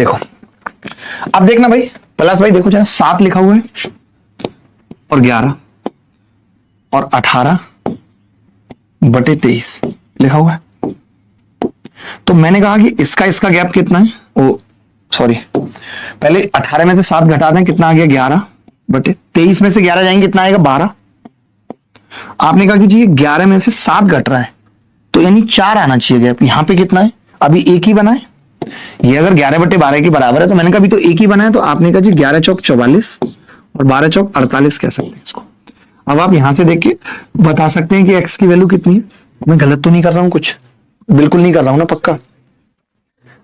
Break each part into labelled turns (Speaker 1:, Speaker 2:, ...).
Speaker 1: देखो अब देखना भाई, प्लस भाई देखो जरा 7 लिखा हुआ है और 11 और 18 बटे 23 लिखा हुआ है। तो मैंने कहा कि इसका गैप कितना है, ओ सॉरी, पहले 18 में से 7 घटा दें, कितना आ गया 11 बटे 23 में से 11 जाएंगे, कितना आएगा 12। आपने कहा कि जी 11 में से 7 घट रहा है तो यानी 4 आना चाहिए गैप। यहां पे कितना है, अभी एक ही बना है, ये अगर 11 बटे 12 के बराबर है तो मैंने कहा अभी तो एक ही बना है, तो आपने कहा जी 11 चौक 44 और 12 चौक 48 कह सकते हैं इसको। अब आप यहां से देख के बता सकते हैं कि एक्स की वैल्यू कितनी है। मैं गलत तो नहीं कर रहा हूं कुछ, बिल्कुल नहीं कर रहा हूं ना, पक्का।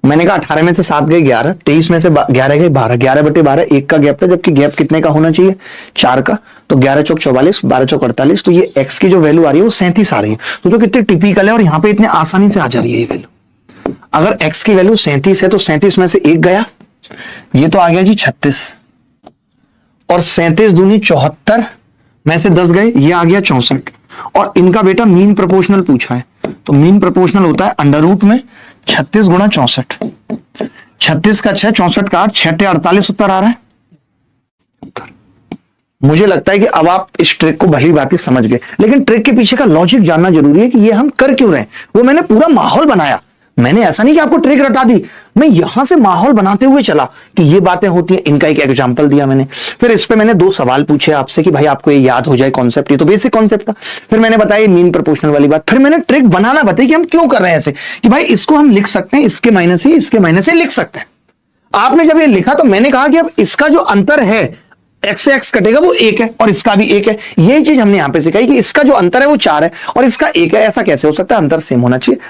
Speaker 1: मैंने कहा 18 में से 7 गए 11, 23 में से 11 गए 12, 11 बटे 12 एक का गैप था, जबकि गैप कितने का होना चाहिए 4 का, तो 11 चौक 44 12 चौक 48, तो ये एक्स की जो वैल्यू आ रही है वो 37 आ रही है। तो जो कितनी टिपिकल है और यहाँ पे इतने आसानी से आ जा रही है ये वैल्यू। अगर एक्स की वैल्यू 37 है तो 37 में से एक गया, ये तो आ गया जी 36, और 37 दूनी 74 में से 10 गए, ये आ गया 64, और इनका बेटा मीन प्रोपोर्शनल पूछा है, तो मीन प्रोपोर्शनल होता है अंडर रूट में 36 गुणा 64, 36 का 6, 64 का 8, 6 48 उत्तर आ रहा है। मुझे लगता है कि अब आप इस ट्रिक को भली भांति समझ गए, लेकिन ट्रिक के पीछे का लॉजिक जानना जरूरी है कि ये हम कर क्यों रहे हैं। वो मैंने पूरा माहौल बनाया, मैंने ऐसा नहीं कि आपको ट्रिक रटा दी, मैं यहां से माहौल बनाते हुए चला कि ये बातें होती हैं। इनका एक एग्जांपल दिया मैंने, फिर इस पे मैंने 2 सवाल पूछे आपसे कि भाई आपको ये याद हो जाए कॉन्सेप्ट, ये तो बेसिक कॉन्सेप्ट था। फिर मैंने बताया मीन प्रोपोर्शनल वाली बात, फिर मैंने ट्रिक बनाना बताई कि हम क्यों कर रहे हैं ऐसे, कि भाई इसको हम लिख सकते हैं इसके माइनस से लिख सकते हैं। आपने जब ये लिखा तो मैंने कहा कि अब इसका जो अंतर है एक्स से एक्स कटेगा वो 1 है और इसका भी 1 है। यही चीज हमने यहां पे सिखाई कि इसका जो अंतर है वो 4 है और इसका 1 है। ऐसा कैसे हो सकता है, अंतर सेम होना चाहिए।